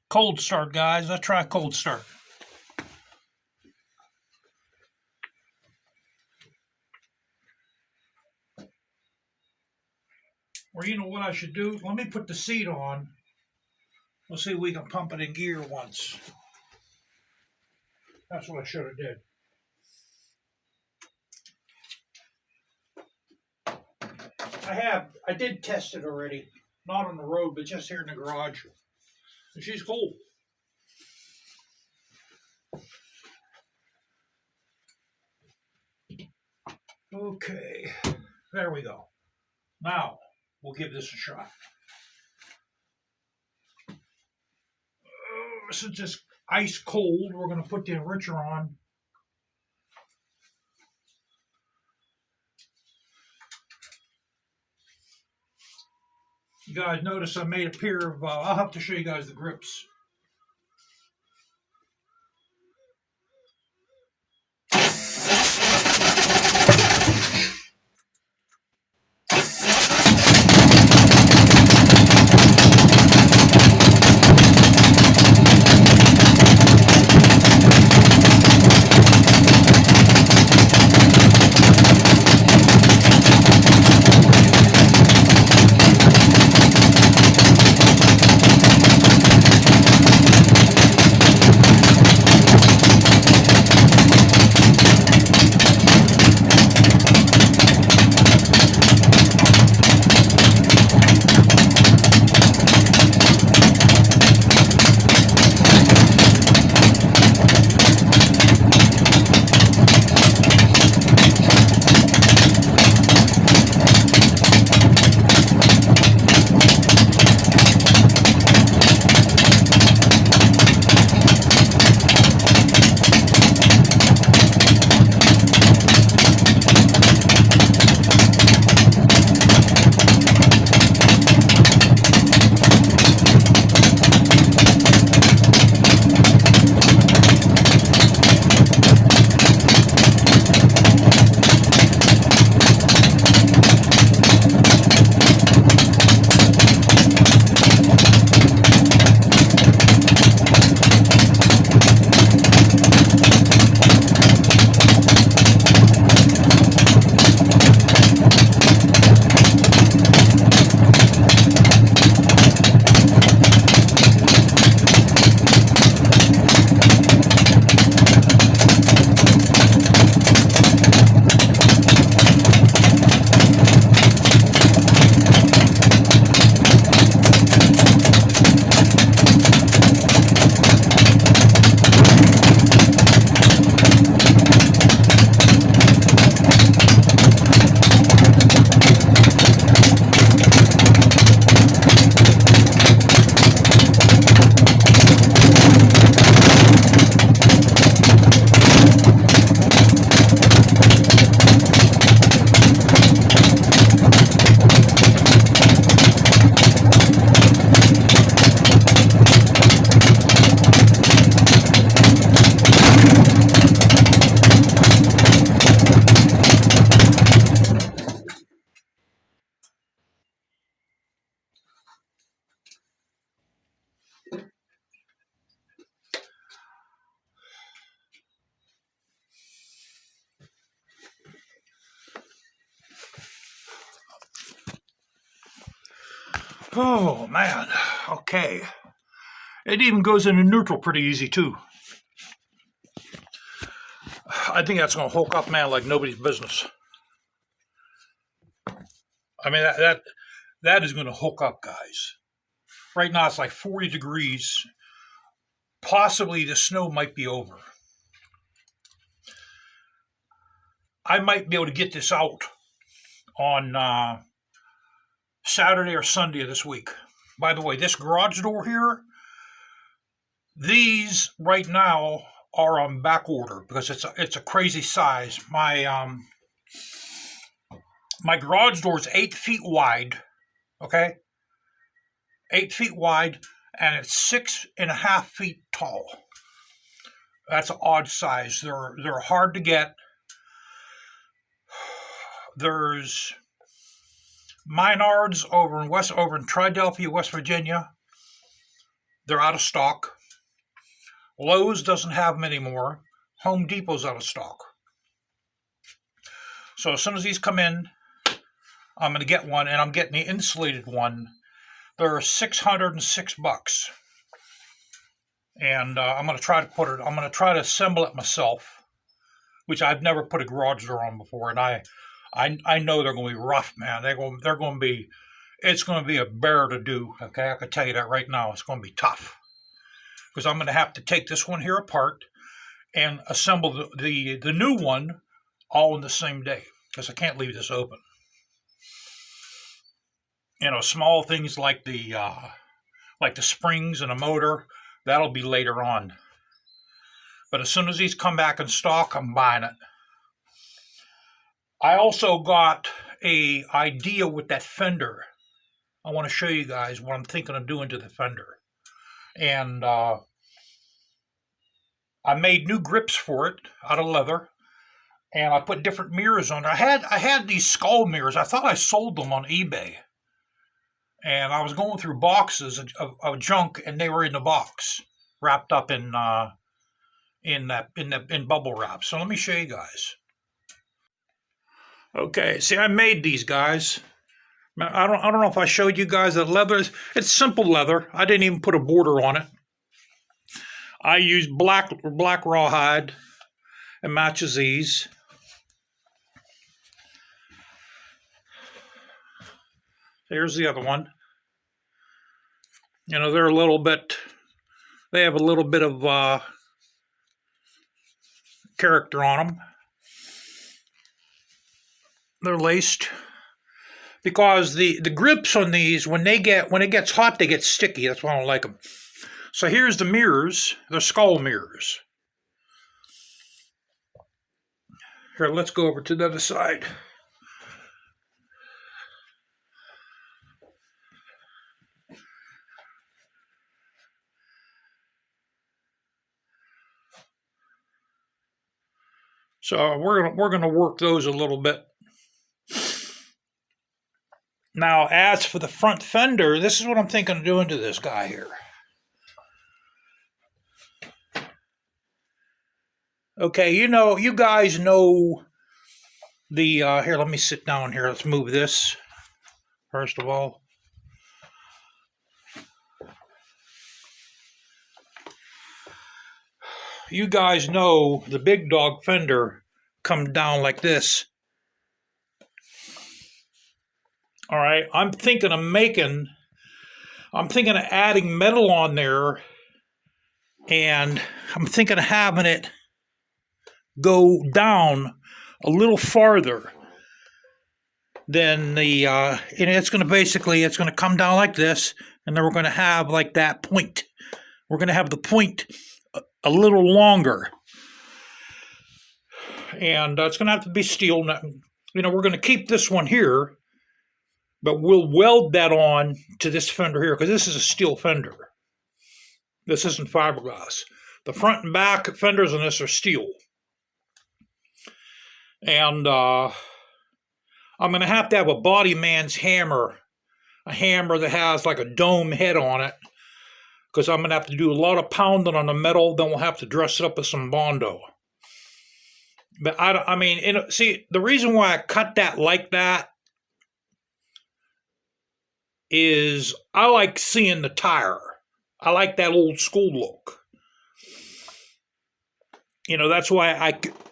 Cold start, guys. Let's try cold start. Or you know what I should do? Let me put the seat on. We'll see if we can pump it in gear once. That's what I should have did. I did test it already. Not on the road, but just here in the garage. And she's cool. Okay, there we go. Now, we'll give this a shot. Since it's ice cold, we're going to put the enricher on. You guys notice I made a pair of, I'll have to show you guys the grips. Oh, man. Okay. It even goes into neutral pretty easy, too. I think that's going to hook up, man, like nobody's business. I mean, that is going to hook up, guys. Right now, it's like 40 degrees. Possibly the snow might be over. I might be able to get this out on Saturday or Sunday of this week. By the way, this garage door here, these right now are on back order because it's a crazy size. My garage door is 8 feet wide, okay? 8 feet wide, and it's 6.5 feet tall. That's an odd size. They're hard to get. There's Menards over in Triadelphia, West Virginia. They're out of stock. Lowe's doesn't have them anymore. Home Depot's out of stock. So as soon as these come in, I'm going to get one, and I'm getting the insulated one. They're $606, and I'm going to try to put it. I'm going to try to assemble it myself, which I've never put a garage door on before, and I know they're going to be rough, man. They're going to be. It's going to be a bear to do. Okay, I can tell you that right now. It's going to be tough because I'm going to have to take this one here apart and assemble the new one all in the same day because I can't leave this open. You know, small things like the springs and a motor, that'll be later on. But as soon as these come back in stock, I'm buying it. I also got an idea with that fender. I want to show you guys what I'm thinking of doing to the fender. And I made new grips for it out of leather. And I put different mirrors on it. I had these skull mirrors. I thought I sold them on eBay. And I was going through boxes of junk, and they were in the box, wrapped up in bubble wrap. So let me show you guys. Okay, see, I made these guys. I don't know if I showed you guys that leather. It's simple leather. I didn't even put a border on it. I used black rawhide. It matches these. Here's the other one. You know, they have a little bit of character on them. They're laced because the grips on these, when it gets hot, they get sticky. That's why I don't like them. So here's the mirrors, the skull mirrors. Here, let's go over to the other side. So we're gonna work those a little bit. Now, as for the front fender, this is what I'm thinking of doing to this guy here. Okay, you guys know the here. Let me sit down here. Let's move this first of all. You guys know the big dog fender comes down like this. All right, I'm thinking of adding metal on there, and I'm thinking of having it go down a little farther than the, and it's going to come down like this, and then we're going to have like that point. We're going to have the point a little longer, and it's going to have to be steel. We're going to keep this one here, but we'll weld that on to this fender here because this is a steel fender. This isn't fiberglass. The front and back fenders on this are steel, and I'm going to have a body man's hammer, a hammer that has like a dome head on it, because I'm going to have to do a lot of pounding on the metal. Then we'll have to dress it up with some Bondo. But see, the reason why I cut that like that is I like seeing the tire. I like that old school look. That's why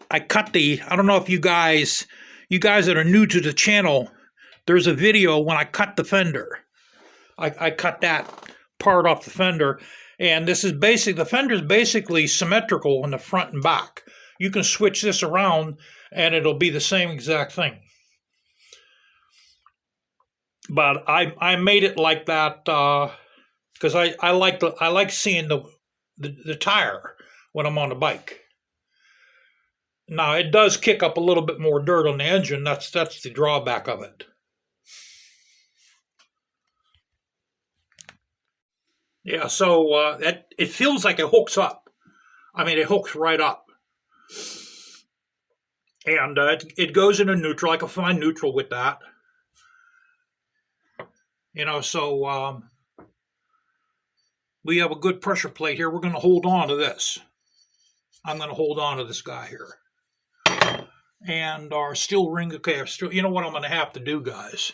I cut I don't know if you guys that are new to the channel, there's a video when I cut the fender. I cut that part off the fender, and the fender is basically symmetrical in the front and back. You can switch this around and it'll be the same exact thing. But I made it like that because I like seeing the tire when I'm on the bike. Now it does kick up a little bit more dirt on the engine. That's the drawback of it. Yeah, so it feels like it hooks up. It hooks right up. And it goes into neutral. I can find neutral with that. we have a good pressure plate here. We're going to hold on to this. I'm going to hold on to this guy here. And our steel ring, okay, you know what I'm going to have to do, guys,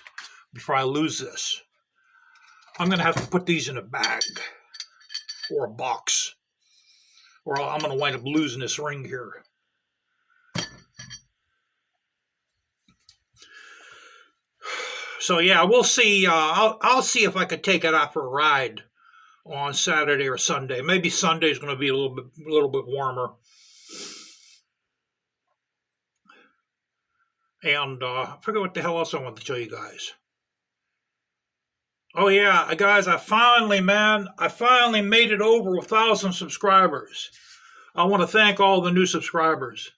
before I lose this? I'm going to have to put these in a bag or a box, or I'm going to wind up losing this ring here. So yeah, we'll see. I'll see if I could take it out for a ride on Saturday or Sunday. Maybe Sunday's going to be a little bit warmer. And I forget what the hell else I want to tell you guys. Oh yeah, guys, I finally made it over 1,000 subscribers. I want to thank all the new subscribers.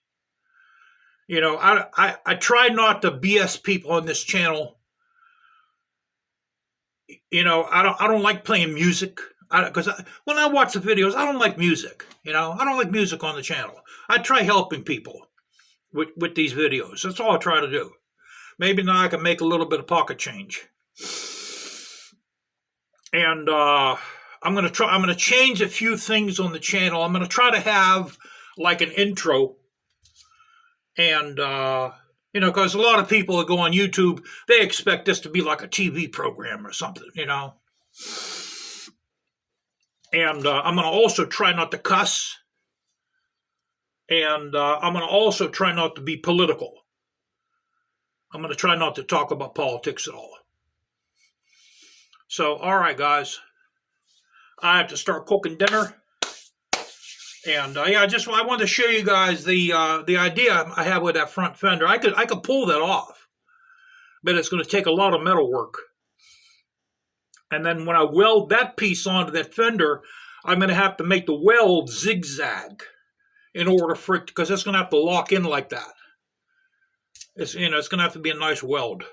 You know, I try not to BS people on this channel. You know, I don't like playing music because when I watch the videos, I don't like music. You know, I don't like music on the channel. I try helping people with these videos. That's all I try to do. Maybe now I can make a little bit of pocket change. And I'm gonna change a few things on the channel. I'm gonna try to have like an intro, and you know, because a lot of people that go on YouTube, they expect this to be like a TV program or something, you know. And I'm gonna also try not to cuss, and I'm gonna also try not to be political. I'm gonna try not to talk about politics at all. So, all right, guys, I have to start cooking dinner, and yeah, I wanted to show you guys the idea I have with that front fender. I could pull that off, but it's going to take a lot of metal work. And then when I weld that piece onto that fender, I'm going to have to make the weld zigzag in order for it, because it's going to have to lock in like that. It's going to have to be a nice weld.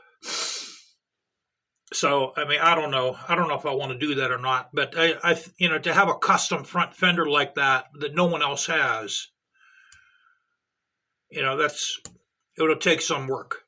So, I mean, I don't know if I want to do that or not, but I to have a custom front fender like that no one else has, it'll take some work.